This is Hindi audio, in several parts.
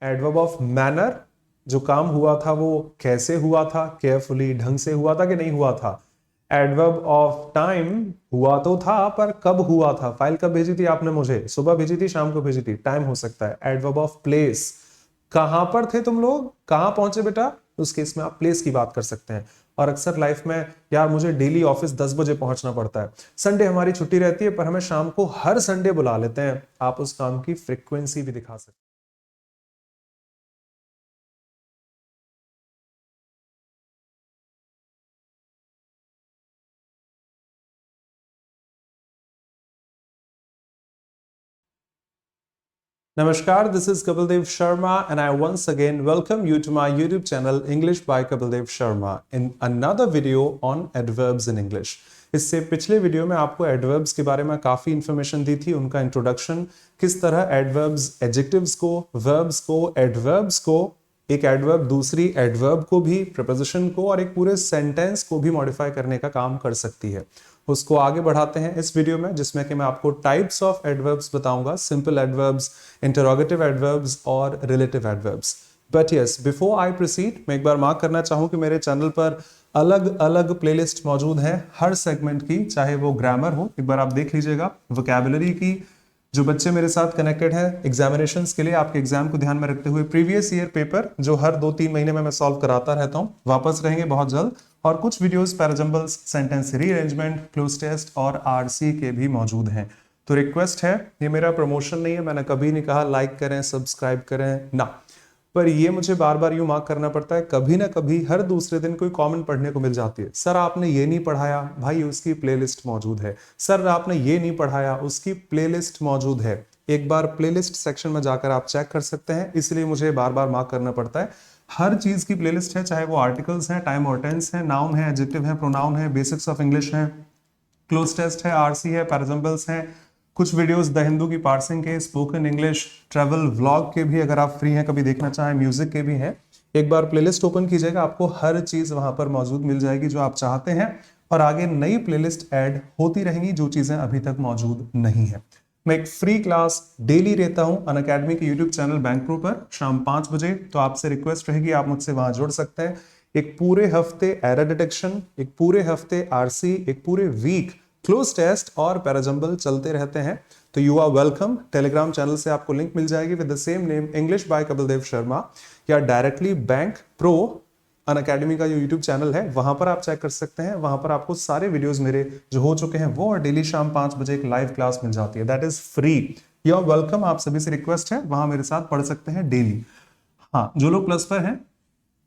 एडवर्ब ऑफ मैनर, जो काम हुआ था वो कैसे हुआ था, केयरफुली, ढंग से हुआ था कि नहीं हुआ था। एडवर्ब ऑफ टाइम, हुआ तो था पर कब हुआ था, फाइल कब भेजी थी आपने मुझे, सुबह भेजी थी, शाम को भेजी थी, टाइम हो सकता है। एडवर्ब ऑफ प्लेस, कहां पर थे तुम लोग, कहां पहुंचे बेटा, उस केस में आप प्लेस की बात कर सकते हैं। और अक्सर लाइफ में यार मुझे डेली ऑफिस 10 बजे पहुंचना पड़ता है, संडे हमारी छुट्टी रहती है पर हमें शाम को हर संडे बुला लेते हैं, आप उस काम की फ्रीक्वेंसी भी दिखा सकते हैं। Namaskar, this is Kapildev Sharma and I once again welcome you to my YouTube channel English by Kapildev Sharma in another video on adverbs in English. इससे पिछले वीडियो में आपको एडवर्ब्स के बारे में काफी इंफॉर्मेशन दी थी, उनका इंट्रोडक्शन, किस तरह एडवर्ब्स एडजेक्टिव्स को, वर्ब्स को, एडवर्ब्स को, एक एडवर्ब दूसरी एडवर्ब को भी, प्रीपोजिशन को और एक पूरे सेंटेंस को भी मॉडिफाई करने का काम कर सकती है। उसको आगे बढ़ाते हैं इस वीडियो में, जिसमें कि मैं आपको टाइप्स ऑफ एडवर्ब्स बताऊंगा, सिंपल एडवर्ब्स, इंटरोगेटिव एडवर्ब्स और relative adverbs. But yes, before I proceed, मैं एक बार मार्क करना चाहूं कि मेरे चैनल पर अलग अलग प्लेलिस्ट मौजूद है हर सेगमेंट की, चाहे वो ग्रामर हो, एक बार आप देख लीजिएगा, वोकैबुलरी की, जो बच्चे मेरे साथ कनेक्टेड हैं एग्जामिनेशंस के लिए, आपके एग्जाम को ध्यान में रखते हुए प्रीवियस ईयर पेपर जो हर 2-3 महीने में मैं सॉल्व कराता रहता हूं, वापस रहेंगे बहुत जल्द। और कुछ videos parajumbles, sentence rearrangement, cloze test और आरसी के भी मौजूद हैं। तो रिक्वेस्ट है, ये मेरा प्रमोशन नहीं है, मैंने कभी नहीं कहा लाइक करें, सब्सक्राइब करें ना, पर ये मुझे बार बार यूं मार्क करना पड़ता है, कभी ना कभी हर दूसरे दिन कोई कमेंट पढ़ने को मिल जाती है, सर आपने ये नहीं पढ़ाया, भाई उसकी प्लेलिस्ट मौजूद है, सर आपने ये नहीं पढ़ाया, उसकी प्लेलिस्ट मौजूद है। एक बार प्लेलिस्ट सेक्शन में जाकर आप चेक कर सकते हैं, इसलिए मुझे बार बार मार्क करना पड़ता है। हर चीज की प्लेलिस्ट है, चाहे वो आर्टिकल्स हैं, टाइम और टेंस है, नाउन है, एडजेक्टिव है, प्रोनाउन है, बेसिक्स ऑफ इंग्लिश है, क्लोज टेस्ट है, आरसी है, पैराजंबल्स हैं, कुछ वीडियोस द हिंदू की पार्सिंग के, स्पोकन इंग्लिश, ट्रैवल व्लॉग के भी अगर आप फ्री हैं कभी देखना चाहें, म्यूजिक के भी हैं। एक बार प्लेलिस्ट ओपन कीजिएगा, आपको हर चीज वहां पर मौजूद मिल जाएगी जो आप चाहते हैं, और आगे नई प्लेलिस्ट ऐड होती रहेंगी जो चीजें अभी तक मौजूद नहीं है। मैं एक फ्री क्लास डेली रहता हूं अनअकैडमी के यूट्यूब चैनल बैंक प्रो पर शाम 5 बजे, तो आपसे रिक्वेस्ट रहेगी आप मुझसे वहां जुड़ सकते हैं। एक पूरे हफ्ते एरर डिटेक्शन, एक पूरे हफ्ते आरसी, एक पूरे वीक क्लोज टेस्ट और पैराजंबल चलते रहते हैं, तो you are welcome. Telegram channel से आपको लिंक मिल जाएगी with the same name English bye Kapildev Sharma, या डायरेक्टली बैंक प्रो अनअकैडमी का जो यूट्यूब चैनल है वहां पर आप चेक कर सकते हैं, वहां पर आपको सारे वीडियोस मेरे जो हो चुके हैं वो, और डेली शाम 5 बजे एक लाइव क्लास मिल जाती है, that is free. You are welcome, आप सभी से रिक्वेस्ट है वहां मेरे साथ पढ़ सकते हैं डेली। हाँ, जो लोग प्लस पर हैं,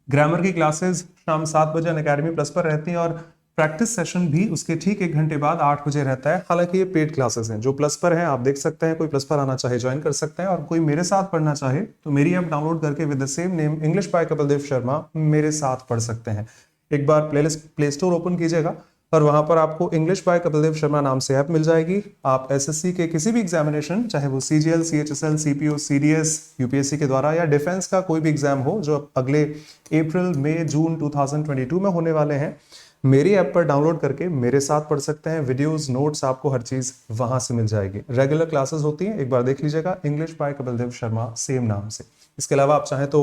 ग्रामर की क्लासेस शाम 7 बजे अनअकैडमी प्लस पर रहती हैं, और प्रैक्टिस सेशन भी उसके ठीक 1 घंटे बाद 8 बजे रहता है। हालांकि ये पेड क्लासेस हैं, जो प्लस पर हैं आप देख सकते हैं, कोई प्लस पर आना चाहे ज्वाइन कर सकते हैं, और कोई मेरे साथ पढ़ना चाहे तो मेरी ऐप डाउनलोड करके with the same name English bye Kapildev Sharma मेरे साथ पढ़ सकते हैं। एक बार प्ले स्टोर ओपन कीजिएगा और वहां पर आपको इंग्लिश बाय कपिलदेव शर्मा नाम से ऐप मिल जाएगी। आप एसएससी के किसी भी एग्जामिनेशन, चाहे वो CGL, CHSL, CPO, CDS, UPSC के द्वारा, या डिफेंस का कोई भी एग्जाम हो जो अगले अप्रैल, मई, जून 2022 में होने वाले हैं, मेरी ऐप पर डाउनलोड करके मेरे साथ पढ़ सकते हैं। वीडियोस, नोट्स, आपको हर चीज वहां से मिल जाएगी। रेगुलर क्लासेस होती हैं, एक बार देख लीजिएगा, English by Kapildev Sharma same नाम से। इसके अलावा आप चाहें तो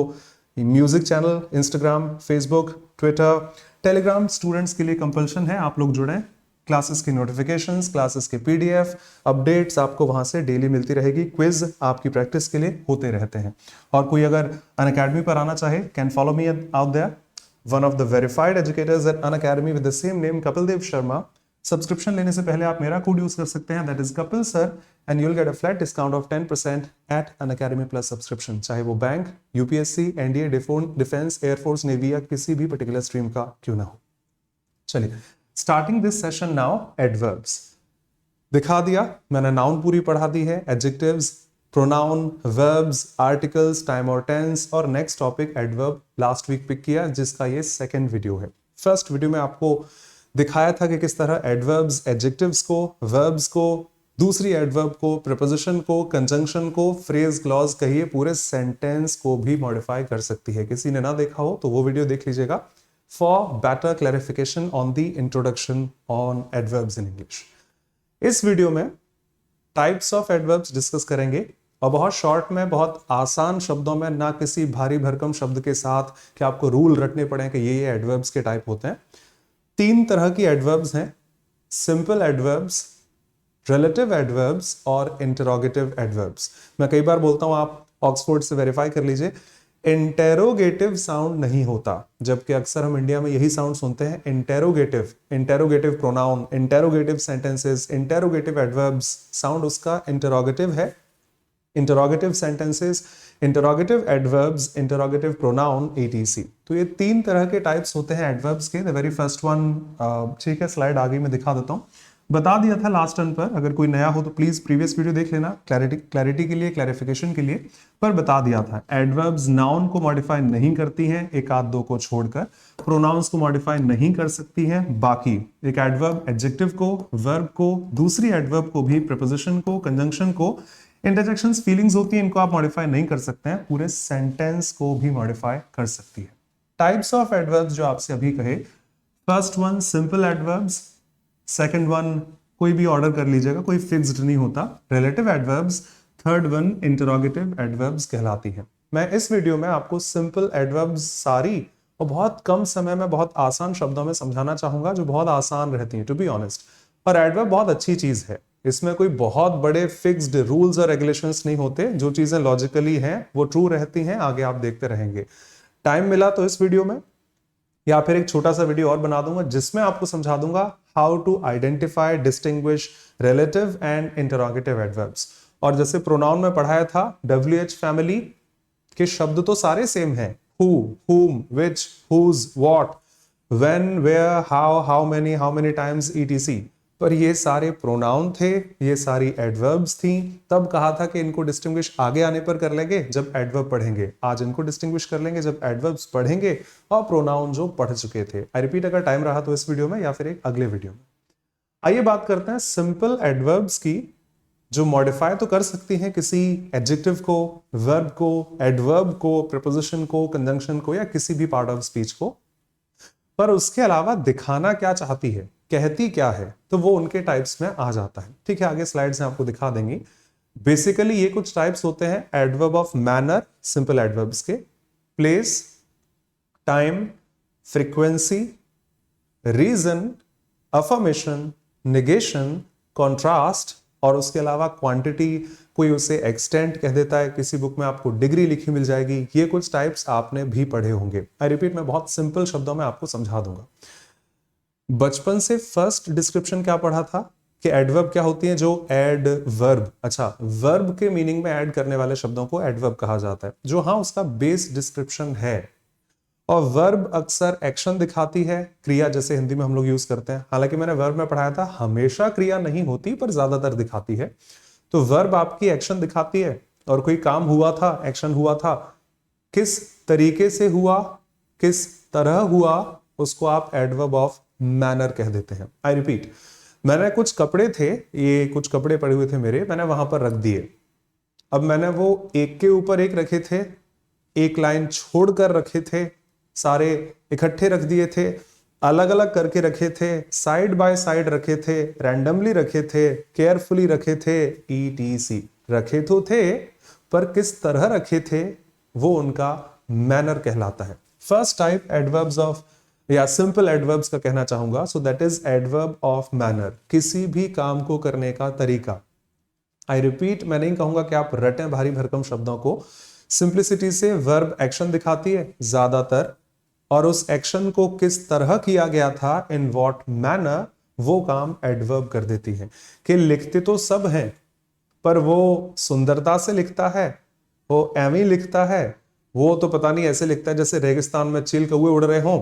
music channel, Instagram, Facebook, Twitter, Telegram students के लिए कंपल्शन है, आप लोग जुड़ें। क्लासेस की नोटिफिकेशंस, क्लासेस के पीडीएफ, अपडेट्स आपको वहां से डेली मिलती रहेगी। क्विज आपकी प्रैक्टिस के लिए होते रहते हैं। और कोई अगर अनअकैडमी पर आना चाहे, can follow me out there, one of the verified educators at Unacademy with the same name Kapildev Sharma। Subscription लेने से पहले आप मेरा कोड यूज कर सकते हैं, that is Kapil sir, and you will get a flat discount of 10% at Unacademy plus subscription, चाहे वो bank, UPSC, NDA, defence, air force, navy या किसी भी पर्टिकुलर स्ट्रीम का क्यों ना हो। चलिए, starting this session now, adverbs दिखा दिया मैंने, नाउन पूरी पढ़ा दी है, adjectives, pronoun, verbs, articles, time और टेंस, और next topic adverb last week pick किया, जिसका ये सेकंड वीडियो है। फर्स्ट वीडियो में आपको दिखाया था कि किस तरह एडवर्ब्स एडजेक्टिव्स को, वर्ब्स को, दूसरी एडवर्ब को, प्रीपोजिशन को, कंजंक्शन को, फ्रेज, क्लॉज कहिए, पूरे सेंटेंस को भी मॉडिफाई कर सकती है। किसी ने ना देखा हो तो वो वीडियो देख लीजिएगा, for better clarification on the introduction on adverbs in English. इस वीडियो में टाइप्स ऑफ एडवर्ब्स डिस्कस करेंगे, और बहुत शॉर्ट में, बहुत आसान शब्दों में, ना किसी भारी भरकम शब्द के साथ कि आपको रूल रटने पड़े कि ये एडवर्ब्स के टाइप होते हैं। 3 तरह की एडवर्ब्स हैं, सिंपल एडवर्ब्स, रिलेटिव एडवर्ब्स और इंटरोगेटिव एडवर्ब्स। मैं कई बार बोलता हूं, आप ऑक्सफोर्ड से वेरीफाई कर लीजिए, इंटेरोगेटिव साउंड नहीं होता, जबकि अक्सर हम इंडिया में यही साउंड सुनते हैं, interrogative, interrogative pronoun, interrogative sentences, interrogative adverbs, sound उसका इंटेरोगेटिव है। Interrogative sentences, interrogative adverbs, interrogative pronoun, etc। तो ये 3 तरह के टाइप्स होते हैं एडवर्ब्स के। द वेरी फर्स्ट वन, ठीक है, स्लाइड आगे मैं दिखा देता हूं, बता दिया था लास्ट टर्न पर। अगर कोई नया हो तो प्लीज प्रीवियस वीडियो देख लेना, क्लैरिटी के लिए, क्लैरिफिकेशन के लिए। पर बता दिया था एडवर्ब्स नाउन को मॉडिफाई नहीं करती हैं, एक आध दो को छोड़कर। प्रोनाउंस को मॉडिफाई नहीं कर सकती हैं, बाकी एक एडवर्ब एडजेक्टिव को, वर्ब को, दूसरी एडवर्ब को भी, प्रीपोजिशन को, कंजंक्शन को, इंटरजेक्शंस, फीलिंग्स होती हैं, इनको आप मॉडिफाई नहीं कर सकते हैं, पूरे सेंटेंस को भी मॉडिफाई कर सकती है। टाइप्स ऑफ एडवर्ब्स जो आपसे अभी कहे, first one simple adverbs, second one कोई भी ऑर्डर कर लीजिएगा, कोई फिक्स्ड नहीं होता, relative adverbs, third one interrogative adverbs कहलाती है। मैं इस वीडियो में आपको सिंपल एडवर्ब्स सारी और बहुत कम समय में बहुत आसान शब्दों में समझाना चाहूंगा, जो बहुत आसान रहती हैं टू बी ऑनेस्ट। और एडवर्ब बहुत अच्छी चीज है, इसमें कोई बहुत बड़े फिक्स्ड रूल्स और रेगुलेशंस नहीं होते, जो चीजें लॉजिकली हैं वो ट्रू रहती हैं, आगे आप देखते रहेंगे। टाइम मिला तो इस वीडियो में या फिर एक छोटा सा वीडियो और बना दूंगा जिसमें आपको समझा दूंगा how to identify, distinguish relative and interrogative adverbs. और जैसे प्रोनाउन में पढ़ाया था, WH फैमिली के शब्द तो सारे सेम हैं, who, whom, which, whose, what, when, where, how many times, etc। पर ये सारे प्रोनाउन थे, ये सारी एडवर्ब्स थी। तब कहा था कि इनको डिस्टिंग्विश आगे आने पर कर लेंगे जब एडवर्ब पढ़ेंगे। आज इनको डिस्टिंग्विश कर लेंगे जब एडवर्ब्स पढ़ेंगे और प्रोनाउन जो पढ़ चुके थे। आई रिपीट, अगर टाइम रहा तो इस वीडियो में या फिर एक अगले वीडियो में। आइए बात करते हैं सिंपल एडवर्ब्स की, जो मॉडिफाई तो कर सकती हैं किसी एडजेक्टिव को, वर्ब को, एडवर्ब को, प्रीपोजिशन को, कंजंक्शन को या किसी भी पार्ट ऑफ स्पीच को, पर उसके अलावा दिखाना क्या चाहती है, कहती क्या है, तो वो उनके टाइप्स में आ जाता है। ठीक है, आगे स्लाइड्स में आपको दिखा देंगी। बेसिकली ये कुछ टाइप्स होते हैं adverb of manner, simple adverbs के, place, time, frequency, reason, affirmation, negation, contrast, और उसके अलावा क्वांटिटी, कोई उसे एक्सटेंट कह देता है, किसी बुक में आपको डिग्री लिखी मिल जाएगी। ये कुछ टाइप्स आपने भी पढ़े होंगे। आई रिपीट, मैं बहुत सिंपल शब्दों में आपको समझा दूंगा। बचपन से फर्स्ट डिस्क्रिप्शन क्या पढ़ा था कि एडवर्ब क्या होती है, जो ऐड वर्ब। अच्छा, वर्ब के मीनिंग में ऐड करने वाले शब्दों को एडवर्ब कहा जाता है, जो हाँ उसका बेस डिस्क्रिप्शन है। और वर्ब अक्सर एक्शन दिखाती है, क्रिया जैसे हिंदी में हम लोग यूज करते हैं। हालांकि मैंने वर्ब में पढ़ाया था हमेशा क्रिया नहीं होती, पर ज्यादातर दिखाती है। तो वर्ब आपकी एक्शन दिखाती है, और कोई काम हुआ था, एक्शन हुआ था, किस तरीके से हुआ, किस तरह हुआ, उसको आप एडवर्ब ऑफ मैनर कह देते हैं। आई रिपीट, मैंने कुछ कपड़े थे, ये कुछ कपड़े पड़े हुए थे मेरे, मैंने वहां पर रख दिए। अब मैंने वो एक के ऊपर एक रखे थे, एक लाइन छोड़कर रखे थे, सारे इकट्ठे रख दिए थे, अलग अलग करके रखे थे, साइड बाय साइड रखे थे, रैंडमली रखे थे, केयरफुली रखे थे, etc। रखे तो थे, पर किस तरह रखे थे वो उनका मैनर कहलाता है। फर्स्ट टाइप एडवर्ब्स ऑफ या सिंपल एडवर्ब्स का कहना चाहूंगा, so that is adverb of manner, किसी भी काम को करने का तरीका। आई रिपीट, मैं नहीं कहूंगा कि आप रटें भारी भरकम शब्दों को। सिंप्लिसिटी से वर्ब एक्शन दिखाती है ज्यादातर, और उस एक्शन को किस तरह किया गया था, इन व्हाट मैनर, वो काम एडवर्ब कर देती है। कि लिखते तो सब हैं, पर वो सुंदरता से लिखता है, वो एवं लिखता है, वो तो पता नहीं ऐसे लिखता है जैसे रेगिस्तान में चील कौवे उड़ रहे हों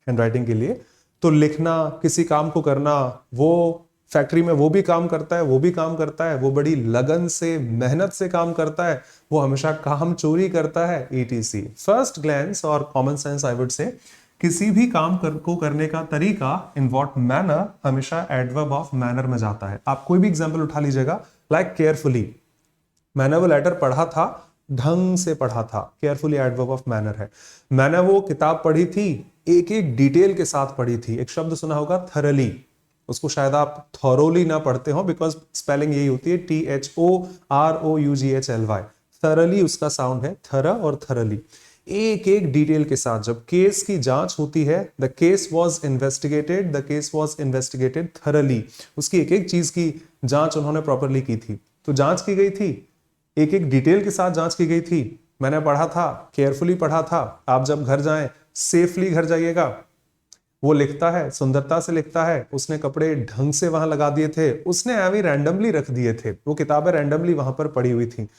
हैंडराइटिंग के लिए। तो लिखना, किसी काम को करना, वो फैक्ट्री में वो भी काम करता है, वो भी काम करता है, वो बड़ी लगन से, मेहनत से काम करता है, वो हमेशा काम चोरी करता है, etc। फर्स्ट ग्लैंस और common sense I would say, किसी भी काम को करने का तरीका, इन व्हाट मैनर, हमेशा एडवर्ब ऑफ मैनर में जाता है। आप कोई भी एग्जांपल उठा लीजिएगा, लाइक केयरफुली, मैंने वो लेटर पढ़ा था, ढंग से पढ़ा था, केयरफुली एडवर्ब ऑफ मैनर है। मैंने वो किताब पढ़ी थी, एक एक डिटेल के साथ पढ़ी थी। एक शब्द सुना होगा थरली, उसको शायद आप थॉरोली ना पढ़ते हो बिकॉज स्पेलिंग यही होती है THOROUGHLY। थरली उसका साउंड है, थरा और थरली। एक एक डिटेल के साथ जब केस की जांच होती है, the case was investigated thoroughly, उसकी एक एक चीज की जांच उन्होंने प्रॉपरली की थी। तो जांच की गई थी, एक एक डिटेल के साथ जांच की गई थी। मैंने पढ़ा था, केयरफुली पढ़ा था। आप जब घर जाएं सेफली घर जाइएगा। वो लिखता है, सुंदरता से लिखता है, उसने कपड़े ढंग से वहां लगा दिए थे, उसने अभी रैंडमली रख दिए थे, वो किताबें रैंडमली वहां पर पड़ी हुई थी।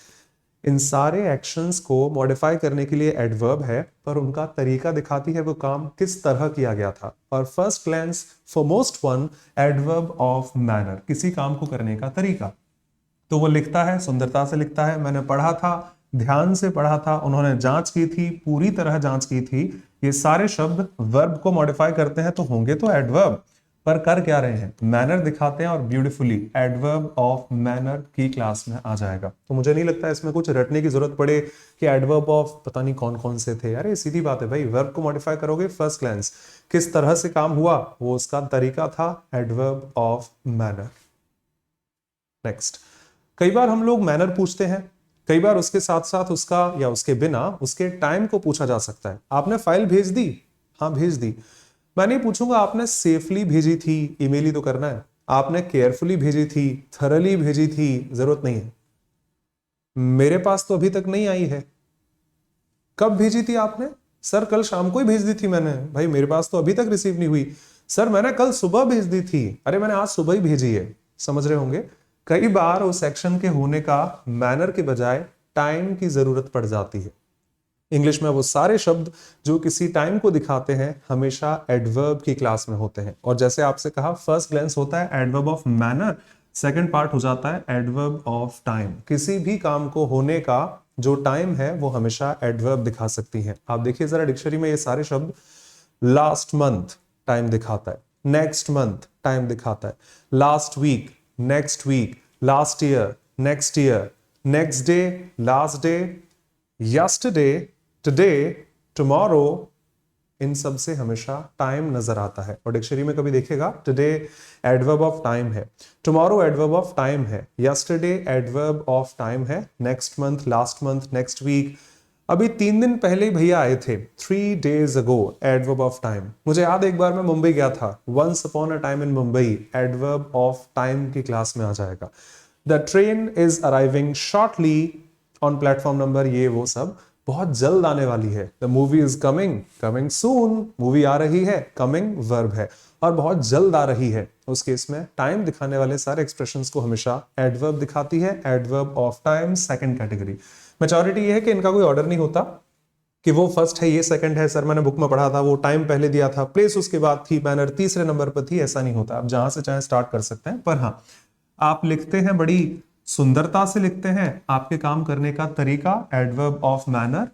इन सारे एक्शंस को मॉडिफाई करने के लिए एडवर्ब है, पर उनका तरीका दिखाती है वो काम किस तरह किया गया था। और first glance for most one, adverb of manner, किसी काम को करने का तरीका। तो वो लिखता है, सुंदरता से लिखता है, मैंने पढ़ा था, ध्यान से पढ़ा था, उन्होंने जांच की थी, पूरी तरह जांच की थी। ये सारे शब्द वर्ब को मॉडिफाई करते हैं तो होंगे तो एडवर्ब, पर कर क्या रहे हैं, मैनर दिखाते हैं। और ब्यूटीफुली एडवर्ब ऑफ मैनर की क्लास में आ जाएगा। तो मुझे नहीं लगता इसमें कुछ रटने की जरूरत पड़े कि एडवर्ब ऑफ पता नहीं कौन कौन से थे। अरे सीधी बात है भाई, वर्ब को मॉडिफाई करोगे, फर्स्ट ग्लैंस किस तरह से काम हुआ वो उसका तरीका था, एडवर्ब ऑफ मैनर। नेक्स्ट, कई बार हम लोग मैनर पूछते हैं, कई बार उसके साथ साथ उसका या उसके बिना उसके टाइम को पूछा जा सकता है। आपने फाइल भेज दी, हाँ भेज दी। मैं नहीं पूछूंगा आपने सेफली भेजी थी, ईमेल ही तो करना है। आपने केयरफुली भेजी थी, थरली भेजी थी, जरूरत नहीं है। मेरे पास तो अभी तक नहीं आई है। कब भेजी थी आपने? सर कल शाम को ही भेज दी थी मैंने। भाई मेरे पास तो अभी तक रिसीव नहीं हुई। सर मैंने कल सुबह भेज दी थी। अरे मैंने आज सुबह ही भेजी है। समझ रहे होंगे, कई बार उस एक्शन के होने का मैनर के बजाय टाइम की जरूरत पड़ जाती है। इंग्लिश में वो सारे शब्द जो किसी टाइम को दिखाते हैं हमेशा एडवर्ब की क्लास में होते हैं। और जैसे आपसे कहा, फर्स्ट ग्लैंस होता है adverb of manner, second part हो जाता है एडवर्ब ऑफ टाइम। किसी भी काम को होने का जो टाइम है वो हमेशा एडवर्ब दिखा सकती है। आप देखिए जरा डिक्शनरी में ये सारे शब्द, लास्ट मंथ टाइम दिखाता है, नेक्स्ट मंथ टाइम दिखाता है, last week, next week, last year, next year, next day, last day, yesterday, today, tomorrow, इन सब से हमेशा टाइम नजर आता है। और डिक्शनरी में कभी देखेगा टुडे एडवर्ब ऑफ टाइम है, टुमारो एडवर्ब ऑफ टाइम है, यस्टरडे एडवर्ब ऑफ टाइम है, next month, last month, next week. अभी 3 दिन पहले भैया आए थे, 3 days ago, adverb of time. मुझे याद एक बार मैं मुंबई गया था, once upon a time in Mumbai, adverb of time की क्लास में आ जाएगा। The train is arriving shortly on platform number, ये वो सब बहुत जल्द आने वाली है। The movie is coming, coming soon, movie आ रही है, कमिंग वर्ब है, और बहुत जल्द आ रही है। उस केस में टाइम दिखाने वाले सारे एक्सप्रेशंस को हमेशा एडवर्ब दिखाती है, adverb of time, second category. Majority ये है कि इनका कोई ऑर्डर नहीं होता कि वो फर्स्ट है ये सेकंड है। सर मैंने बुक में पढ़ा था वो टाइम पहले दिया था, प्लेस उसके बाद थी, मैनर तीसरे नंबर पर थी, ऐसा नहीं होता। आप जहां से चाहे स्टार्ट कर सकते हैं। पर हाँ, आप लिखते हैं, बड़ी सुंदरता से लिखते हैं, आपके काम करने का तरीका एडवर्ब ऑफ मैनर।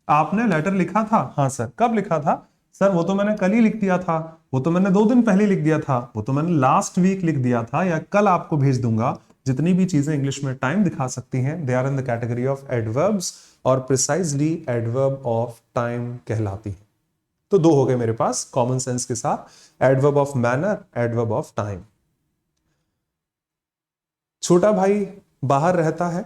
आपने लेटर लिखा था, हाँ सर। कब लिखा था? सर वो तो मैंने कल ही लिख दिया था, वो तो मैंने 2 दिन पहले लिख दिया था, वो तो मैंने लास्ट वीक लिख दिया था, या कल आपको भेज दूंगा। जितनी भी चीजें इंग्लिश में टाइम दिखा सकती हैं, they are in the category of adverbs, और प्रिसाइजली एडवर्ब ऑफ टाइम कहलाती हैं। तो 2 हो गए मेरे पास कॉमन सेंस के साथ, adverb of manner, adverb of time. छोटा भाई बाहर रहता है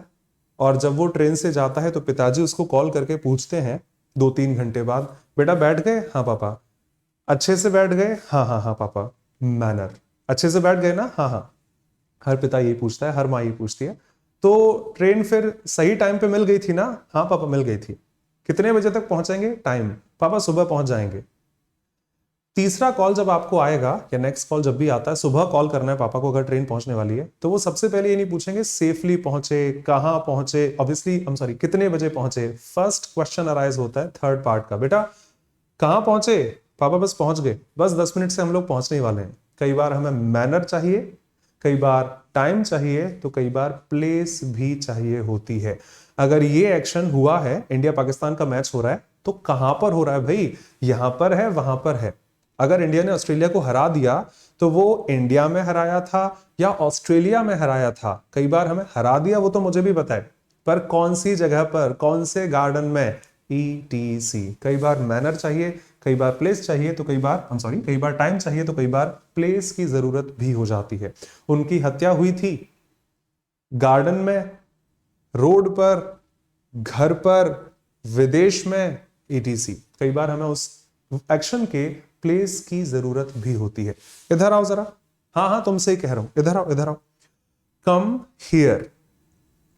और जब वो ट्रेन से जाता है तो पिताजी उसको कॉल करके पूछते हैं 2-3 घंटे बाद, बेटा बैठ गए? हाँ पापा। अच्छे से बैठ गए? हाँ हाँ हाँ पापा। मैनर, अच्छे से बैठ गए ना? हाँ हाँ। हर पिता यही पूछता है, हर माँ यही पूछती है। तो ट्रेन फिर सही टाइम पे मिल गई थी ना? हाँ पापा मिल गई थी। कितने बजे तक पहुंचेंगे? टाइम, पापा सुबह पहुंच जाएंगे। तीसरा कॉल जब आपको आएगा, या नेक्स्ट कॉल जब भी आता है, सुबह कॉल करना है पापा को अगर ट्रेन पहुंचने वाली है, तो वो सबसे पहले ये नहीं पूछेंगे सेफली पहुंचे, कहां पहुंचे, ऑब्वियसली आई एम सॉरी, कितने बजे पहुंचे। फर्स्ट क्वेश्चन अराइज होता है थर्ड पार्ट का, बेटा कहां पहुंचे? पापा बस पहुंच गए, बस 10 मिनट से हम लोग पहुंचने ही वाले हैं। कई बार हमें मैनर चाहिए, कई बार टाइम चाहिए, तो कई बार प्लेस भी चाहिए होती है। अगर ये एक्शन हुआ है, इंडिया पाकिस्तान का मैच हो रहा है, तो कहां पर हो रहा है भाई? यहां पर है, वहां पर है। अगर इंडिया ने ऑस्ट्रेलिया को हरा दिया तो वो इंडिया में हराया था या ऑस्ट्रेलिया में हराया था। कई बार हमें हरा दिया वो तो मुझे भी पता है, पर कौन सी जगह पर, कौन से गार्डन में, ETC। कई बार मैनर चाहिए, कई बार प्लेस चाहिए तो कई बार टाइम चाहिए तो कई बार प्लेस की जरूरत भी हो जाती है। उनकी हत्या हुई थी गार्डन में, रोड पर, घर पर, विदेश में, etc। कई बार हमें उस एक्शन के प्लेस की जरूरत भी होती है। इधर आओ जरा, हाँ तुमसे ही कह रहा हूं, इधर आओ। कम हियर,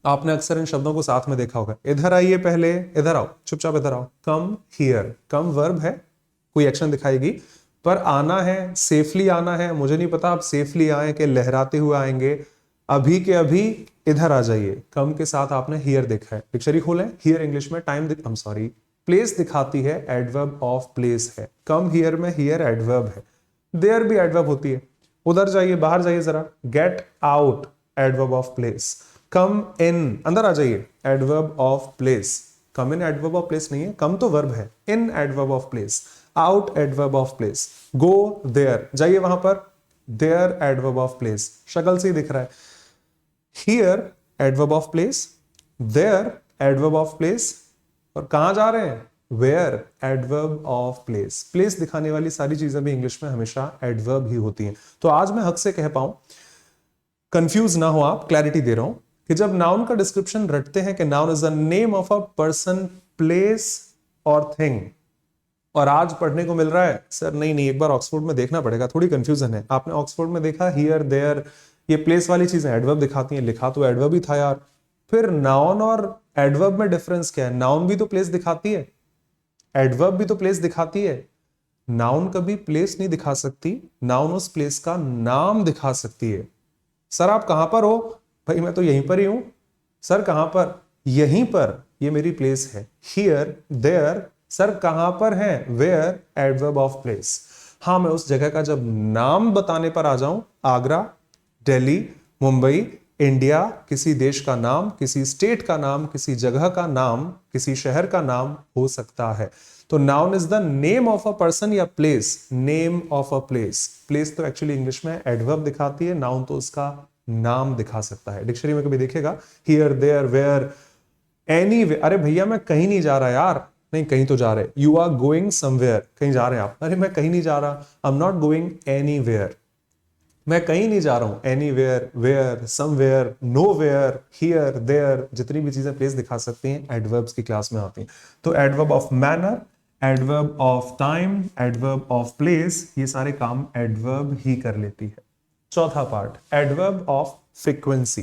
आपने अक्सर इन शब्दों को साथ में देखा होगा। इधर आइए पहले, इधर आओ, चुपचाप इधर आओ। कम हियर, कम वर्ब है, कोई एक्शन दिखाएगी, पर आना है, सेफली आना है। मुझे नहीं पता आप सेफली आए कि लहराते हुए आएंगे। अभी के अभी इधर आ जाइए। कम के साथ आपने हियर देखा है, डिक्शनरी खोलें। हियर इंग्लिश में प्लेस दिखाती है, एडवर्ब ऑफ प्लेस है। कम हियर में हियर एडवर्ब है, देयर भी एडवर्ब होती है। उधर जाइए, बाहर जाइए जरा। Get out, adverb of place. Come in, अंदर आ जाइए, adverb of place. Come in adverb of place नहीं है, कम तो वर्ब है। In adverb of place, out adverb of place. Go there, जाइए वहां पर, देयर एडवर्ब ऑफ प्लेस, शक्ल से ही दिख रहा है। Here adverb of place, there adverb of place, और कहां जा रहे हैं, where adverb of place. Place दिखाने वाली सारी चीजें भी इंग्लिश में हमेशा एडवर्ब ही होती हैं। तो आज मैं हक से कह पाऊं, कंफ्यूज ना हो आप, क्लैरिटी दे रहा हूं कि जब नाउन का डिस्क्रिप्शन रटते हैं कि noun is the name of a person, place और थिंग, और आज पढ़ने को मिल रहा है सर नहीं, एक बार ऑक्सफोर्ड में देखना पड़ेगा, थोड़ी कंफ्यूजन है। आपने ऑक्सफोर्ड में देखा हियर देयर, ये प्लेस वाली चीजें एडवर्ब दिखाती हैं, लिखा तो एडवर्ब ही था यार। फिर नाउन और एडवर्ब में डिफरेंस क्या है? नाउन भी तो प्लेस दिखाती है, एडवर्ब भी तो प्लेस दिखाती है। नाउन कभी प्लेस नहीं दिखा सकती, नाउन उस प्लेस का नाम दिखा सकती है। सर आप कहां पर हो? भाई मैं तो यहीं पर ही हूं। सर कहां पर? यहीं पर, ये मेरी प्लेस है। हियर देयर, सर कहां पर है? Where adverb of place. हाँ, मैं उस जगह का जब नाम बताने पर आ जाऊं, आगरा, दिल्ली, मुंबई, इंडिया, किसी देश का नाम, किसी स्टेट का नाम, किसी जगह का नाम, किसी शहर का नाम हो सकता है। तो noun is the name of a person या place, name of a place. Place तो एक्चुअली इंग्लिश में एडवर्ब दिखाती है, नाउन तो उसका नाम दिखा सकता है। डिक्शनरी में कभी देखेगा here there where any way. अरे भैया मैं कहीं नहीं जा रहा यार, नहीं कहीं तो जा रहे। यू आर गोइंग समवेयर, कहीं जा रहे हैं आप। अरे मैं कहीं नहीं जा रहा, I am not going anywhere, मैं कहीं नहीं जा रहा हूं। Anywhere, where, somewhere, nowhere, here, there, जितनी भी चीजें प्लेस दिखा सकती हैं एडवर्ब्स की क्लास में आती हैं। तो adverb of manner, adverb of time, adverb of place, ये सारे काम एडवर्ब ही कर लेती है। चौथा part, adverb of frequency.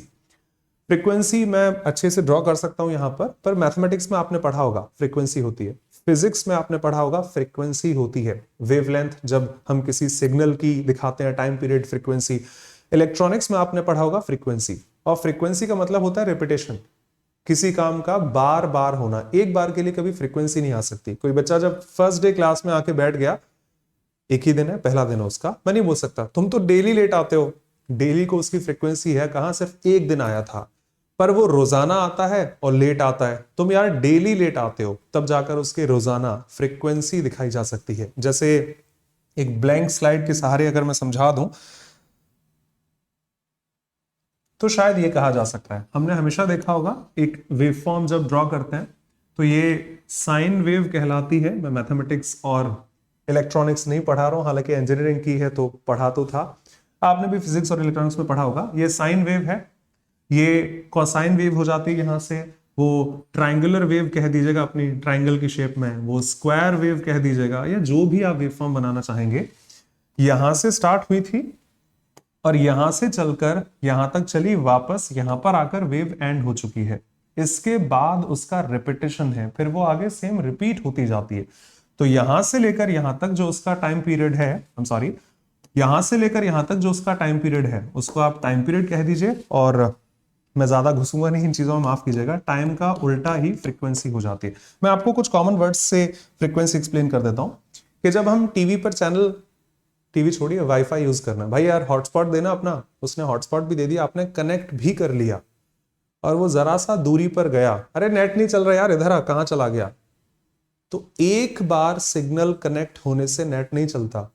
Frequency मैं अच्छे से ड्रॉ कर सकता हूं यहां पर मैथमेटिक्स में आपने पढ़ा होगा फ्रीक्वेंसी होती है, फिजिक्स में आपने पढ़ा होगा फ्रीक्वेंसी होती है, वेवलेंथ जब हम किसी सिग्नल की दिखाते हैं, टाइम पीरियड फ्रीक्वेंसी। इलेक्ट्रॉनिक्स में आपने पढ़ा होगा फ्रीक्वेंसी, और फ्रीक्वेंसी का मतलब होता है रिपीटेशन, किसी काम का बार बार होना। एक बार के लिए कभी फ्रीक्वेंसी नहीं आ सकती। कोई बच्चा जब फर्स्ट डे क्लास में आके बैठ गया, एक ही दिन है, पहला दिन है उसका, मैं नहीं बोल सकता तुम तो डेली लेट आते हो। डेली को उसकी फ्रीक्वेंसी है, कहां सिर्फ एक दिन आया था, पर वो रोजाना आता है और लेट आता है। तुम यार डेली लेट आते हो, तब जाकर उसके रोजाना फ्रीक्वेंसी दिखाई जा सकती है। जैसे एक ब्लैंक स्लाइड के सहारे अगर मैं समझा दूं तो शायद ये कहा जा सकता है, हमने हमेशा देखा होगा एक वेवफॉर्म जब ड्रॉ करते हैं तो ये साइन वेव कहलाती है। मैं मैथमेटिक्स और इलेक्ट्रॉनिक्स नहीं पढ़ा रहा हूं, हालांकि इंजीनियरिंग की है तो पढ़ा तो था। आपने भी फिजिक्स और इलेक्ट्रॉनिक्स में पढ़ा होगा। ये साइन वेव है, ये कॉसाइन वेव हो जाती है यहां से, वो ट्रायंगुलर वेव कह दीजिएगा अपनी ट्रायंगल की शेप में, वो स्क्वायर वेव कह दीजिएगा, या जो भी आप वेवफॉर्म बनाना चाहेंगे। यहां से स्टार्ट हुई थी और यहां से चलकर यहां तक चली, वापस यहां पर आकर वेव एंड हो चुकी है। इसके बाद उसका रिपीटेशन है, फिर वो आगे सेम रिपीट होती जाती है। तो यहां से लेकर यहां तक जो उसका टाइम पीरियड है, यहां से लेकर यहां तक जो उसका टाइम पीरियड है उसको आप टाइम पीरियड कह दीजिए। और मैं ज्यादा घुसूंगा नहीं इन चीजों में, माफ कीजिएगा। टाइम का उल्टा ही फ्रीक्वेंसी हो जाती है। मैं आपको कुछ कॉमन वर्ड्स से फ्रीक्वेंसी एक्सप्लेन कर देता हूं कि जब हम टीवी पर चैनल, टीवी छोड़िए वाईफाई यूज करना, भाई यार हॉटस्पॉट देना अपना, उसने हॉटस्पॉट भी दे दिया, आपने कनेक्ट भी कर लिया और वो जरा सा दूरी पर गया, अरे नेट नहीं चल रहा यार, इधर आ, कहां चला गया। तो एक बार सिग्नल कनेक्ट होने से नेट नहीं चलता,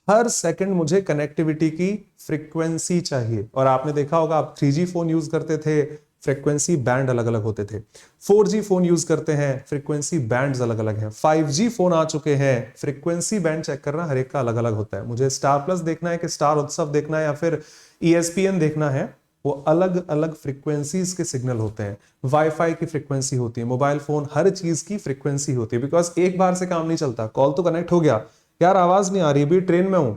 हर सेकंड मुझे कनेक्टिविटी की फ्रीक्वेंसी चाहिए। और आपने देखा होगा, आप 3G फोन यूज करते थे, फ्रीक्वेंसी बैंड अलग अलग होते थे। 4G फोन यूज करते हैं, फ्रीक्वेंसी बैंड्स अलग अलग हैं। 5G फोन आ चुके हैं, फ्रीक्वेंसी बैंड चेक करना हर एक का अलग अलग होता है। मुझे स्टार प्लस देखना है कि स्टार उत्सव देखना है या फिर ESPN देखना है, वो अलग अलग फ्रीक्वेंसीज के सिग्नल होते हैं। वाईफाई की फ्रीक्वेंसी होती है, मोबाइल फोन, हर चीज की फ्रीक्वेंसी होती है, बिकॉज एक बार से काम नहीं चलता। कॉल तो कनेक्ट हो गया, यार आवाज नहीं आ रही, अभी ट्रेन में हूं,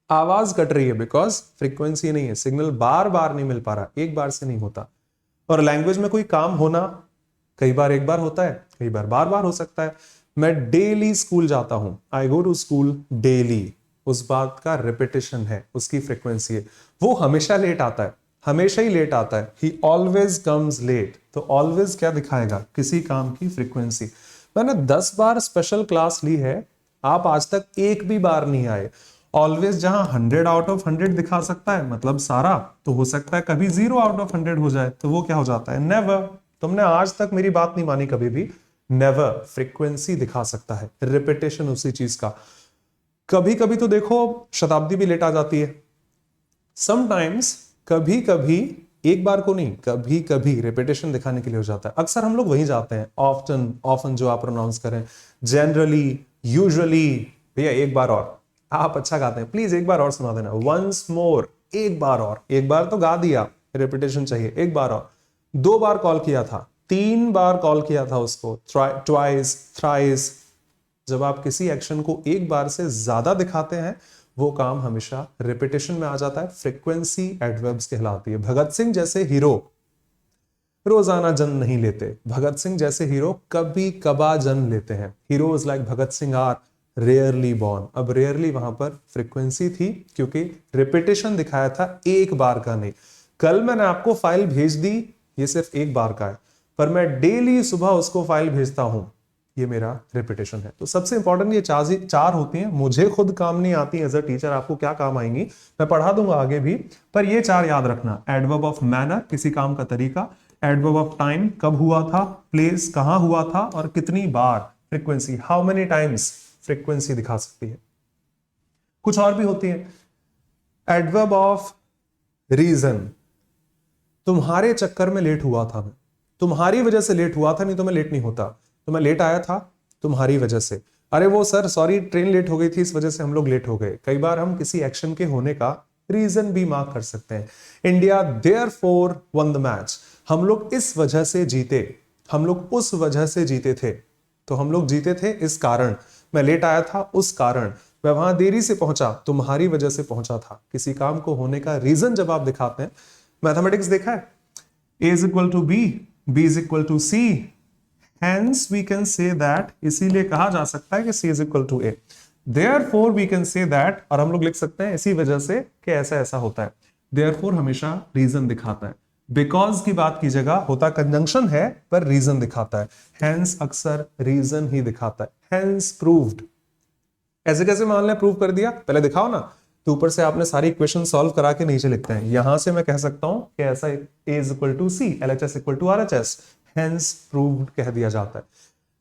आवाज कट रही है, बिकॉज फ्रीक्वेंसी नहीं है, सिग्नल बार बार नहीं मिल पा रहा, एक बार से नहीं होता। और लैंग्वेज में कोई काम होना कई बार एक बार होता है, कई बार बार बार हो सकता है। मैं डेली स्कूल जाता हूं, आई गो टू स्कूल डेली, उस बात का रिपीटेशन है, उसकी फ्रीक्वेंसी है। वो हमेशा लेट आता है, हमेशा ही लेट आता है, ही ऑलवेज कम्स लेट। तो ऑलवेज क्या दिखाएगा, किसी काम की फ्रीक्वेंसी। मैंने 10 बार स्पेशल क्लास ली है, आप आज तक एक भी बार नहीं आए। ऑलवेज जहां 100 आउट ऑफ 100 दिखा सकता है, मतलब सारा, तो हो सकता है कभी 0 आउट ऑफ 100 हो जाए, तो वो क्या हो जाता है, नेवर। तुमने आज तक मेरी बात नहीं मानी कभी भी, नेवर फ्रीक्वेंसी दिखा सकता है, रिपीटेशन उसी चीज का। कभी कभी तो देखो शताब्दी भी लेट आ जाती है, समटाइम्स, कभी कभी, एक बार को नहीं, कभी कभी रिपीटेशन दिखाने के लिए हो जाता है। अक्सर हम लोग वहीं जाते हैं, ऑफ्टन, ऑफन जो आप प्रोनाउंस करें, जनरली, यूजुअली। भैया एक बार और, आप अच्छा गाते हैं, प्लीज एक बार और सुना देना, वंस मोर, एक बार और। एक बार तो गा दिया, रिपीटेशन चाहिए, एक बार और। 2 बार कॉल किया था, 3 बार कॉल किया था उसको, ट्वाइस, थ्राइस। जब आप किसी एक्शन को एक बार से ज्यादा दिखाते हैं, वो काम हमेशा रिपीटेशन में आ जाता है, फ्रीक्वेंसी एडवर्ब्स कहलाती है। भगत सिंह जैसे हीरो रोजाना जन्म नहीं लेते, भगत सिंह जैसे हीरो कभी कभार जन्म लेते हैं। Heroes like Bhagat Singh are rarely born. अब रेयरली वहां पर फ्रीक्वेंसी थी, क्योंकि रिपीटेशन दिखाया था, एक बार का नहीं। कल मैंने आपको फाइल भेज दी, ये सिर्फ एक बार का है, पर मैं डेली सुबह उसको फाइल भेजता हूं, ये मेरा रिपीटेशन है। तो सबसे इंपॉर्टेंट ये चार होती हैं, मुझे खुद काम नहीं आती एज अ टीचर, आपको क्या काम आएंगी मैं पढ़ा दूंगा आगे भी, पर ये 4 याद रखना। एडवर्ब ऑफ मैनर, किसी काम का तरीका। एडवर्ब ऑफ टाइम, कब हुआ था। प्लेस, कहां हुआ था और कितनी बार। Frequency, how many times, frequency दिखा सकती है। कुछ और भी होती है। एडवर्ब ऑफ रीजन, तुम्हारे चक्कर में लेट हुआ था मैं, तुम्हारी वजह से लेट हुआ था, नहीं तो मैं लेट नहीं होता। तो मैं लेट आया था तुम्हारी वजह से। अरे वो सर सॉरी ट्रेन लेट हो गई थी, इस वजह से हम लोग लेट हो गए। कई बार हम किसी एक्शन के होने का रीजन भी मार्क कर सकते हैं। India therefore one the match, हम लोग इस वजह से जीते, हम लोग उस वजह से जीते थे। तो हम लोग जीते थे इस कारण, मैं लेट आया था उस कारण, मैं वहां देरी से पहुंचा तुम्हारी वजह से पहुंचा था। किसी काम को होने का रीजन जब आप दिखाते हैं, मैथमेटिक्स देखा है, A is equal to B, B is equal to C, hence we can say that, इसीलिए कहा जा सकता है कि C is equal to A, therefore we can say that, और हम लोग लिख सकते हैं इसी वजह से कि ऐसा ऐसा होता है। therefore हमेशा रीजन दिखाता है, बिकॉज की बात की जगह होता कंजंक्शन है, पर रीजन दिखाता है। hence अक्सर रीजन ही दिखाता है। hence proved, ऐसे कैसे मान लें प्रूव कर दिया, पहले दिखाओ ना। तो ऊपर से आपने सारी इक्वेशन सॉल्व करा के नीचे लिखते हैं, यहां से मैं कह सकता हूं कि ऐसा A is equal to C, LHS equal to RHS, hence proved कह दिया जाता है।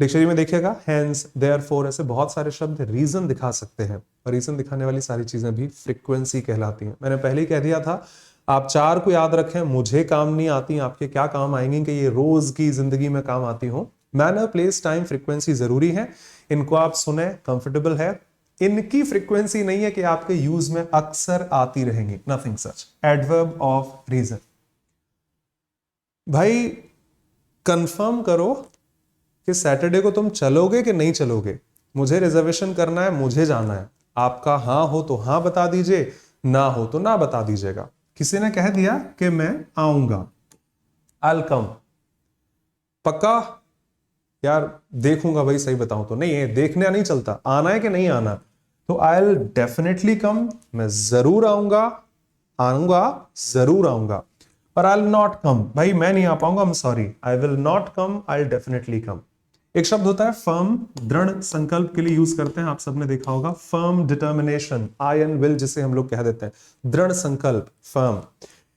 डिक्शनरी में देखिएगा hence, therefore, ऐसे बहुत सारे शब्द रीजन दिखा सकते हैं, और रीजन दिखाने वाली सारी चीजें भी फ्रीक्वेंसी कहलाती हैं। मैंने पहले ही कह दिया था, आप 4 को याद रखें, मुझे काम नहीं आती, आपके क्या काम आएंगी कि ये रोज की जिंदगी में काम आती हो। मैनर, प्लेस, टाइम, फ्रीक्वेंसी जरूरी है, इनको आप सुने, कंफर्टेबल है। इनकी फ्रीक्वेंसी नहीं है कि आपके यूज में अक्सर आती रहेंगी, nothing such. Adverb of reason, भाई कंफर्म करो कि सैटरडे को तुम चलोगे कि नहीं चलोगे। मुझे रिजर्वेशन करना है, मुझे जाना है। आपका हाँ हो तो हाँ बता दीजिए, ना हो तो ना बता दीजिएगा। किसी ने कह दिया कि मैं आऊंगा, I'll come, पक्का यार देखूंगा भाई, सही बताऊं तो नहीं है, देखने नहीं चलता, आना है कि नहीं आना। तो I'll definitely come, मैं जरूर आऊंगा, आऊंगा जरूर आऊंगा। और I'll not come, भाई मैं नहीं आ पाऊंगा, I'm sorry, I will not come, I'll definitely come। एक शब्द होता है फर्म, दृढ़ संकल्प के लिए यूज करते हैं, आप सबने देखा होगा, firm determination, I and will जिसे हम लोग कह देते हैं, दृढ़ संकल्प, फर्म।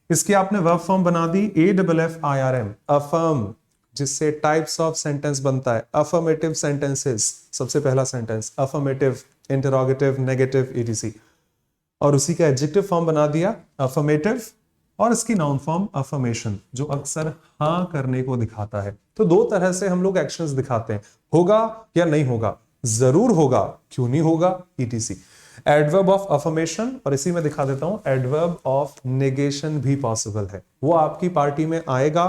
इसकी आपने वर्ब फॉर्म बना दी, AFFIRM, अफर्म, जिससे टाइप्स ऑफ सेंटेंस बनता है। अफर्मेटिव सेंटेंसेस, सबसे पहला sentence affirmative, interrogative, negative, etc। और उसी का एडजेक्टिव फॉर्म बना दिया अफर्मेटिव, और इसकी नाउन फॉर्म अफर्मेशन, जो अक्सर हाँ करने को दिखाता है। तो दो तरह से हम लोग एक्शंस दिखाते हैं, होगा या नहीं होगा, जरूर होगा, क्यों नहीं होगा, etc। एडवर्ब ऑफ अफर्मेशन, और इसी में दिखा देता हूं एडवर्ब ऑफ नेगेशन भी पॉसिबल है। वो आपकी पार्टी में आएगा,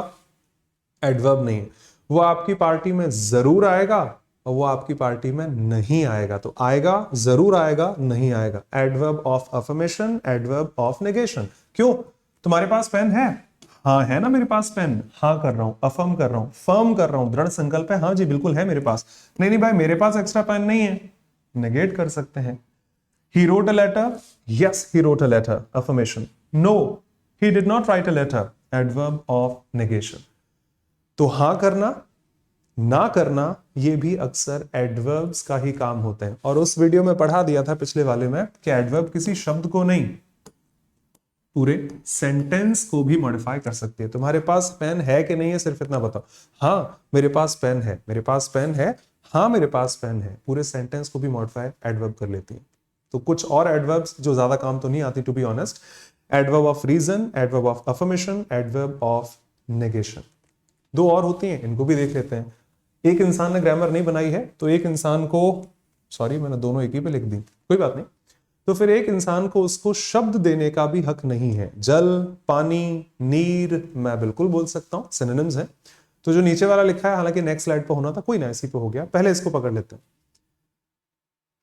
एडवर्ब नहीं, वो आपकी पार्टी में जरूर आएगा और वो आपकी पार्टी में नहीं आएगा। तो आएगा, जरूर आएगा, नहीं आएगा। Adverb of affirmation, adverb of negation. क्यों? तुम्हारे पास पेन है? हाँ है ना मेरे पास पेन, हाँ कर रहा हूं, अफर्म कर रहा हूं, फर्म कर रहा हूं, दृढ़ संकल्प है, हाँ जी बिल्कुल है मेरे पास। नहीं नहीं भाई मेरे पास एक्स्ट्रा पेन नहीं है, नेगेट कर सकते हैं। He wrote a letter. Yes, he wrote a letter. Affirmation. No, he did not write a letter. Adverb of negation. तो हां करना, ना करना, ये भी अक्सर एडवर्ब्स का ही काम होते हैं। और उस वीडियो में पढ़ा दिया था पिछले वाले में कि एडवर्ब किसी शब्द को नहीं, पूरे सेंटेंस को भी मॉडिफाई कर सकती है। तुम्हारे पास पेन है कि नहीं है, सिर्फ इतना बताओ, हाँ मेरे पास पेन है, मेरे पास पेन है, हाँ मेरे पास पेन है, पूरे सेंटेंस को भी मॉडिफाई एडवर्ब कर लेती है। तो कुछ और एडवर्ब्स जो ज्यादा काम तो नहीं आती to be honest, adverb of reason, adverb of affirmation, adverb of negation. दो और होती हैं, इनको भी देख लेते हैं। एक इंसान ने ग्रामर नहीं बनाई है तो एक इंसान को, सॉरी मैंने दोनों एक ही पे लिख दी, कोई बात नहीं, तो फिर एक इंसान को उसको शब्द देने का भी हक नहीं है। जल, पानी, नीर, मैं बिल्कुल बोल सकता हूं, सिनोनिम्स हैं। तो जो नीचे वाला लिखा है, हालांकि नेक्स्ट स्लाइड पे होना था, कोई ना, इसी पे हो गया, पहले इसको पकड़ लेते हैं।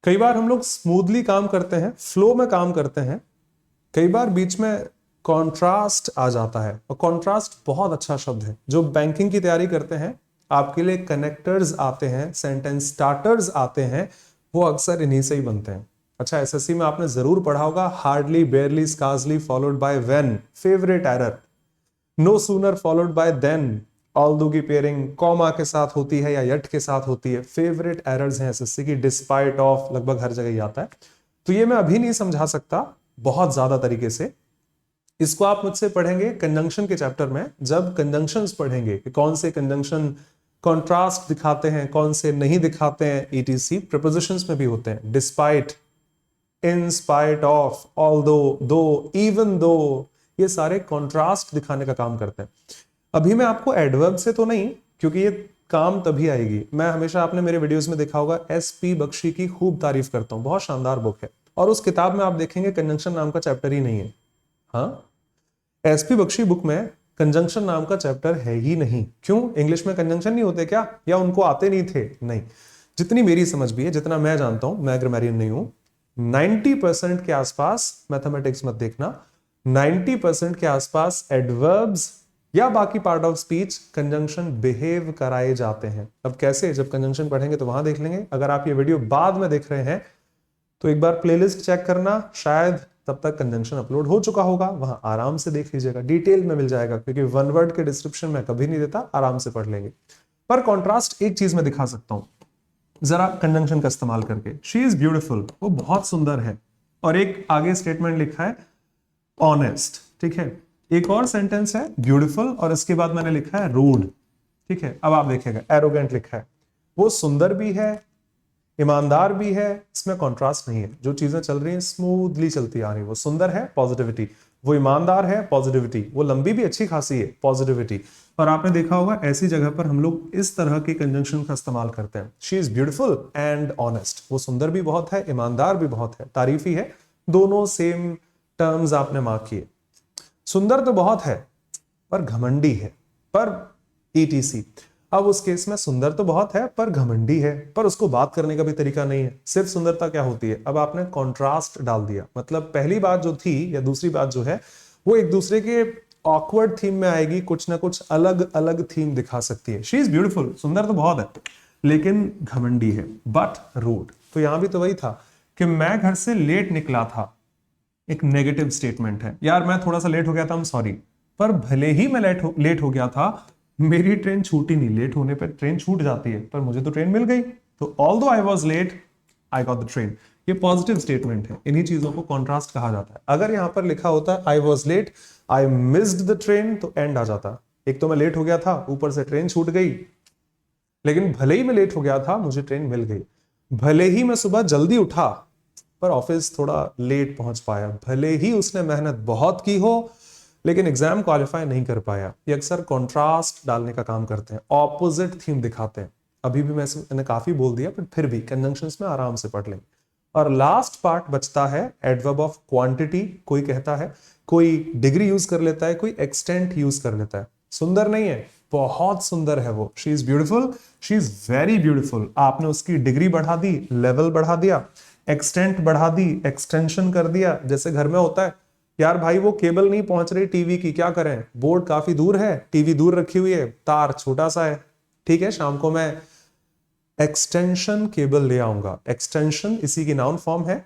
कई बार हम लोग स्मूथली काम करते हैं, फ्लो में काम करते हैं, कई बार बीच में कॉन्ट्रास्ट आ जाता है, और कॉन्ट्रास्ट बहुत अच्छा शब्द है। जो बैंकिंग की तैयारी करते हैं, आपके लिए कनेक्टर्स आते हैं, सेंटेंस स्टार्टर्स आते हैं, वो अक्सर इन्हीं से ही बनते हैं। अच्छा, एसएससी में आपने जरूर पढ़ा होगा, hardly, barely, scarcely followed by when, favourite error. No sooner followed by then, although की पेयरिंग कॉमा के साथ होती है या यट के साथ होती है, फेवरेट एरर्स हैं एसएससी की। डिस्पाइट ऑफ लगभग हर जगह ही आता है। तो ये मैं अभी नहीं समझा सकता बहुत ज्यादा तरीके से, इसको आप मुझसे पढ़ेंगे कंजंक्शन के चैप्टर में। जब कंजंक्शंस पढ़ेंगे कि कौन से कंजंक्शन कॉन्ट्रास्ट दिखाते हैं, कौन से नहीं दिखाते हैं, ईटीसी। प्रीपोजिशंस में भी होते हैं, despite, in spite of, although, दो, इवन दो, ये सारे कॉन्ट्रास्ट दिखाने का काम करते हैं। अभी मैं आपको एडवर्ब से तो नहीं, क्योंकि ये काम तभी आएगी। मैं हमेशा, आपने मेरे वीडियोस में देखा होगा, एसपी बख्शी की खूब तारीफ करता हूं, बहुत शानदार बुक है। और उस किताब में आप देखेंगे कंजंक्शन नाम का चैप्टर ही नहीं है। हाँ, एसपी बख्शी बुक में कंजंक्शन नाम का चैप्टर है ही नहीं। क्यों? इंग्लिश में कंजंक्शन नहीं होते क्या, या उनको आते नहीं थे? नहीं, जितनी मेरी समझ भी है, जितना मैं जानता हूं, मैं ग्रामरियन नहीं हूं, 90% के आसपास, मैथमेटिक्स मत देखना, 90% के आसपास एडवर्ब्स या बाकी part of speech conjunction behave कराए जाते हैं। अब कैसे, जब कंजंक्शन पढ़ेंगे तो वहां देख लेंगे। अगर आप ये वीडियो बाद में देख रहे हैं तो एक बार प्लेलिस्ट चेक करना, शायद तब तक कंजंक्शन अपलोड हो चुका होगा, वहां आराम से देख लीजिएगा, डिटेल में मिल जाएगा, क्योंकि वन वर्ड के डिस्क्रिप्शन में कभी नहीं देता, आराम से पढ़ लेंगे। पर कॉन्ट्रास्ट एक चीज में दिखा सकता हूं जरा कंजंक्शन का इस्तेमाल करके। शी इज ब्यूटिफुल, वो बहुत सुंदर है, और एक आगे स्टेटमेंट लिखा है ऑनेस्ट, ठीक है। एक और सेंटेंस है ब्यूटीफुल, और इसके बाद मैंने लिखा है रूड, ठीक है। अब आप देखिएगा, एरोगेंट लिखा है, वो सुंदर भी है, ईमानदार भी है, इसमें कॉन्ट्रास्ट नहीं है। जो चीजें चल रही हैं स्मूथली चलती आ रही है, वो सुंदर है, पॉजिटिविटी, वो ईमानदार है, पॉजिटिविटी, वो लंबी भी अच्छी खासी है, पॉजिटिविटी। और आपने देखा होगा ऐसी जगह पर हम लोग इस तरह के कंजंक्शन का इस्तेमाल करते हैं, she is beautiful and honest, वो सुंदर भी बहुत है, ईमानदार भी बहुत है, तारीफी है, दोनों सेम टर्म्स आपने मार्क किए। सुंदर तो बहुत है पर घमंडी है, पर ईटीसी। अब उस केस में सुंदर तो बहुत है पर घमंडी है, पर उसको बात करने का भी तरीका नहीं है। सिर्फ सुंदरता क्या होती है, अब आपने कॉन्ट्रास्ट डाल दिया, मतलब पहली बात जो थी या दूसरी बात जो है वो एक दूसरे के ऑकवर्ड थीम में आएगी, कुछ ना कुछ अलग अलग थीम दिखा सकती है। शी इज ब्यूटीफुल, सुंदर तो बहुत है लेकिन घमंडी है, बट रूड। तो यहां भी तो वही था कि मैं घर से लेट निकला था, एक नेगेटिव स्टेटमेंट है, यार मैं थोड़ा सा लेट हो गया था, सॉरी, पर भले ही मैं लेट हो गया था, मेरी ट्रेन छूटी नहीं। लेट होने पर ट्रेन छूट जाती है, पर मुझे तो ट्रेन मिल गई। तो although I was late, I got the train. ये पॉजिटिव स्टेटमेंट है, इन्हीं चीजों को कॉन्ट्रास्ट कहा जाता है। अगर यहां पर लिखा होता I was late, I missed the train, तो एंड आ जाता। एक तो मैं लेट हो गया था, ऊपर से ट्रेन छूट गई, लेकिन भले ही मैं लेट हो गया था, मुझे ट्रेन मिल गई। भले ही मैं सुबह जल्दी उठा पर ऑफिस थोड़ा लेट पहुंच पाया, भले ही उसने मेहनत बहुत की हो लेकिन एग्जाम क्वालिफाई नहीं कर पाया। ये अक्सर कॉन्ट्रास्ट डालने का काम करते हैं, ऑपोजिट थीम दिखाते हैं। अभी भी मैंने काफी बोल दिया, बट फिर भी कंजंक्शंस में आराम से पढ़ लेंगे। और लास्ट पार्ट बचता है एडवर्ब ऑफ क्वांटिटी। कोई कहता है, कोई डिग्री यूज कर लेता है, कोई एक्सटेंट यूज कर लेता है। सुंदर नहीं है, बहुत सुंदर है वो। She is beautiful, she is very beautiful. आपने उसकी डिग्री बढ़ा दी, लेवल बढ़ा दिया, एक्सटेंट बढ़ा दी, एक्सटेंशन कर दिया। जैसे घर में होता है, यार भाई वो केबल नहीं पहुंच रही टीवी की, क्या करें, बोर्ड काफी दूर है, टीवी दूर रखी हुई है, तार छोटा सा है, ठीक है, शाम को मैं एक्सटेंशन केबल ले आऊंगा। एक्सटेंशन इसी की नाउन फॉर्म है।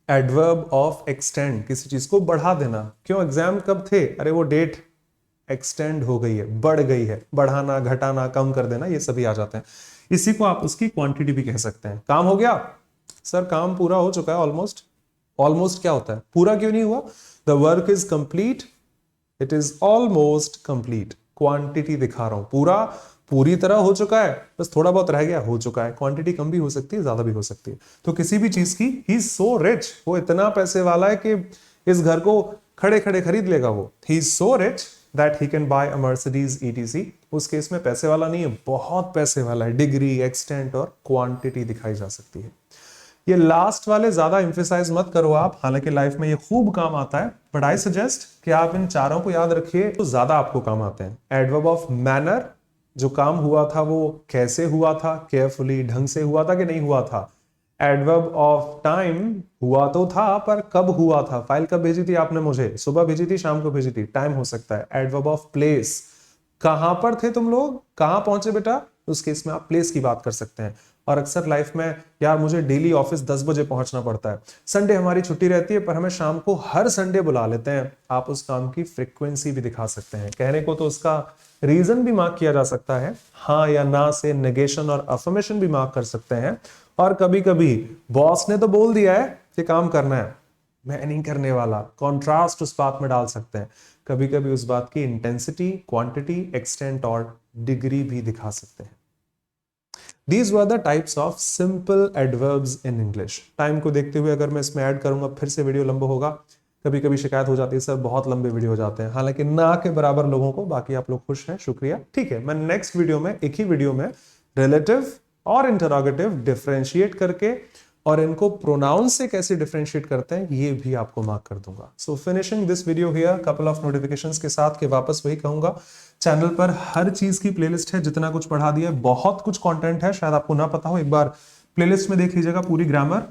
एडवर्ब ऑफ एक्सटेंड, किसी चीज को बढ़ा देना। क्यों, एग्जाम कब थे, अरे वो डेट एक्सटेंड हो गई है, बढ़ गई है। बढ़ाना, घटाना, कम कर देना, ये सभी आ जाते हैं। इसी को आप उसकी क्वांटिटी भी कह सकते हैं। काम हो गया सर, काम पूरा हो चुका है ऑलमोस्ट। ऑलमोस्ट क्या होता है, पूरा क्यों नहीं हुआ? The work is complete, it is almost complete. Quantity दिखा रहा हूं, पूरा पूरी तरह हो चुका है, बस थोड़ा बहुत रह गया, हो चुका है। क्वांटिटी कम भी हो सकती है, ज्यादा भी हो सकती है। तो किसी भी चीज की, ही इज सो रिच, वो इतना पैसे वाला है कि इस घर को खड़े खड़े खरीद लेगा वो। He is so rich that he can buy a Mercedes etc. उस केस में पैसे वाला नहीं है, बहुत पैसे वाला है। डिग्री, एक्सटेंट और क्वांटिटी दिखाई जा सकती है। ये लास्ट वाले ज्यादा एम्फेसाइज मत करो आप, हालांकि लाइफ में ये खूब काम आता है, बट आई सजेस्ट कि आप इन चारों को याद रखिए तो ज्यादा आपको काम आते हैं। एडवर्ब ऑफ मैनर, जो काम हुआ था वो कैसे हुआ था, केयरफुली, ढंग से हुआ था कि नहीं हुआ था। एडवर्ब ऑफ टाइम, हुआ तो था पर कब हुआ था, फाइल कब भेजी थी आपने मुझे, सुबह भेजी थी, शाम को भेजी थी, टाइम हो सकता है। एडवर्ब ऑफ प्लेस, कहां पर थे तुम लोग, कहां पहुंचे बेटा, उस केस में आप प्लेस की बात कर सकते हैं। और अक्सर लाइफ में, यार मुझे डेली ऑफिस 10 बजे पहुंचना पड़ता है, संडे हमारी छुट्टी रहती है पर हमें शाम को हर संडे बुला लेते हैं। आप उस काम की फ्रीक्वेंसी भी दिखा सकते हैं। कहने को तो उसका रीजन भी मार्क किया जा सकता है, हाँ या ना से नेगेशन और अफर्मेशन भी मार्क कर सकते हैं। और कभी कभी बॉस ने तो बोल दिया है कि काम करना है, मैं नहीं करने वाला, कॉन्ट्रास्ट उस बात में डाल सकते हैं। कभी कभी उस बात की इंटेंसिटी, क्वांटिटी, एक्सटेंट और डिग्री भी दिखा सकते हैं। These were the types of simple adverbs in English. Time को देखते हुए अगर मैं इसमें ऐड करूंगा फिर से वीडियो लंबा होगा। कभी कभी शिकायत हो जाती है, सर बहुत लंबे वीडियो हो जाते हैं, हालांकि ना के बराबर लोगों को, बाकी आप लोग खुश हैं, शुक्रिया। ठीक है, मैं नेक्स्ट वीडियो में, एक ही वीडियो में रिलेटिव और इंटरोगेटिव डिफरेंशिएट करके और इनको प्रोनाउन से कैसे डिफरेंशिएट करते हैं ये भी आपको मार्क कर दूंगा। So finishing this video here, couple of notifications के साथ के वापस वही कहूंगा, चैनल पर हर चीज की प्लेलिस्ट है, जितना कुछ पढ़ा दिया है, बहुत कुछ कंटेंट है, शायद आपको ना पता हो, एक बार प्लेलिस्ट में देख लीजिएगा। पूरी grammar,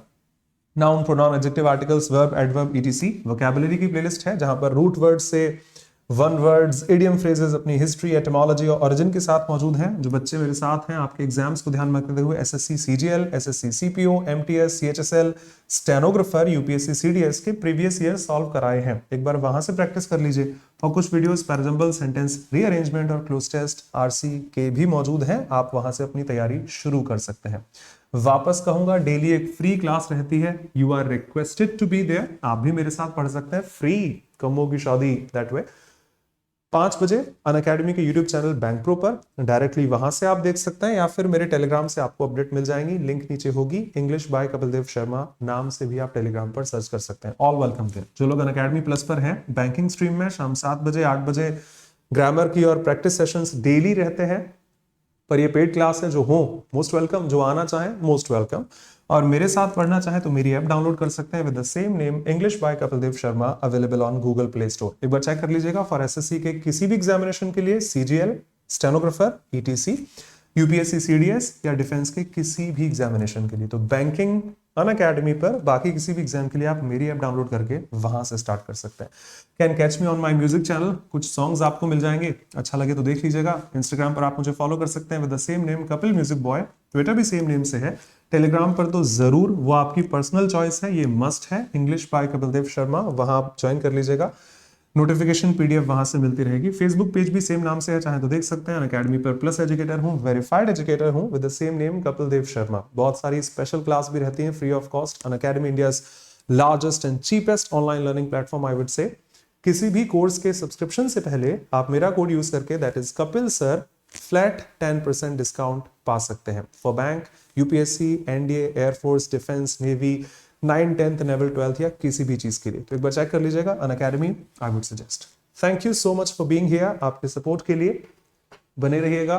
noun, pronoun, adjective, articles, verb, adverb, etc, vocabulary की प्लेलिस्ट है, जहां पर रूट वर्ड से वन वर्ड्स, इडियम फ्रेजेस, अपनी हिस्ट्री, एटिमोलॉजी और ओरिजिन के साथ मौजूद हैं। जो बच्चे मेरे साथ हैं, आपके एग्जाम्स को ध्यान में रखते हुए SSC CGL, SSC CPO, MTS, CHSL, stenographer, UPSC CDS के प्रीवियस ईयर सॉल्व कराए हैं, एक बार वहां से प्रैक्टिस कर लीजिए। और कुछ वीडियोस पैराजंबल, सेंटेंस रीअरेंजमेंट और क्लोज टेस्ट, आरसी के भी मौजूद हैं, आप वहां से अपनी तैयारी शुरू कर सकते हैं। वापस कहूंगा, डेली एक फ्री क्लास रहती है, you are requested to be there. आप भी मेरे साथ पढ़ सकते हैं, फ्री, कमों की शादी दैट वे। 5 बजे अनअकैडमी के यूट्यूब चैनल बैंक प्रो पर, डायरेक्टली वहां से आप देख सकते हैं, या फिर मेरे टेलीग्राम से आपको अपडेट मिल जाएंगी, लिंक नीचे होगी। इंग्लिश बाय कपिल देव शर्मा नाम से भी आप टेलीग्राम पर सर्च कर सकते हैं। All welcome there. जो लोग अनअकैडमी प्लस पर हैं, बैंकिंग स्ट्रीम में शाम 7 बजे 8 बजे ग्रामर की और प्रैक्टिस सेशंस डेली रहते हैं, पर ये पेड क्लास है, जो हो मोस्ट वेलकम, जो आना चाहे मोस्ट वेलकम। और मेरे साथ पढ़ना चाहे तो मेरी ऐप डाउनलोड कर सकते हैं with the same name, English by Kapil Dev Sharma, available on Google Play Store. एक बार चेक कर लीजिएगा। फॉर एसएससी के किसी भी एग्जामिनेशन के लिए, CGL, stenographer, etc, UPSC, CDS या डिफेंस के किसी भी एग्जामिनेशन के लिए, तो बैंकिंग अनअकैडमी पर, बाकी किसी भी एग्जाम के लिए आप मेरी ऐप डाउनलोड करके वहां से स्टार्ट कर सकते हैं। Can catch me on my music channel, कुछ सॉन्ग्स आपको मिल जाएंगे, अच्छा लगे तो देख लीजिएगा। इंस्टाग्राम पर आप मुझे फॉलो कर सकते हैं with the same name, Kapil music boy. Twitter भी सेम नेम से है। टेलीग्राम पर तो जरूर, वो आपकी पर्सनल चॉइस है, ये मस्ट है, इंग्लिश बाय कपिल देव शर्मा, वहां आप ज्वाइन कर लीजिएगा। नोटिफिकेशन पीडीएफ वहां से मिलती रहेगी। फेसबुक पेज भी सेम नाम से है, चाहे तो देख सकते हैं। अनअकैडमी पर प्लस एजुकेटर हूं, वेरीफाइड एजुकेटर हूं with the same name, Kapil Dev Sharma. बहुत सारी स्पेशल क्लास भी रहती हैं free of cost. Unacademy India's largest and cheapest online learning platform, I would say. किसी भी कोर्स के सब्सक्रिप्शन से पहले आप मेरा कोड यूज करके, that is Kapil sir, flat 10% discount पा सकते हैं for bank, UPSC, NDA, air force, defence, navy, 9, 10th, naval, 12th या किसी भी चीज के लिए। तो एक बार चेक कर लीजिएगा, Unacademy, I would suggest. Thank you so much for being here. आपके सपोर्ट के लिए बने रहिएगा।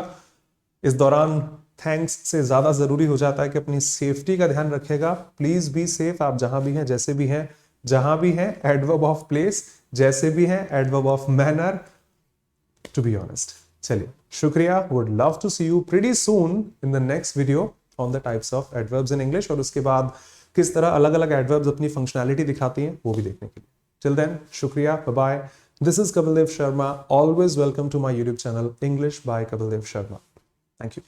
इस दौरान थैंक्स से ज्यादा जरूरी हो जाता है कि अपनी सेफ्टी का ध्यान रखिएगा। Please be safe. आप जहां भी हैं, जैसे भी हैं, जहां भी हैं, एडवर्ब ऑफ प्लेस, जैसे भी हैं, adverb of manner, to be honest. चलिए, शुक्रिया। Would love to see you pretty soon in the next video on the types of adverbs in English, और उसके बाद किस तरह अलग अलग एडवर्ब्स अपनी फंक्शनैलिटी दिखाती हैं वो भी देखने के लिए। टिल देन, शुक्रिया, bye bye. This is Kapil Dev Sharma. Always welcome to my YouTube channel English by Kapil Dev Sharma. Thank you.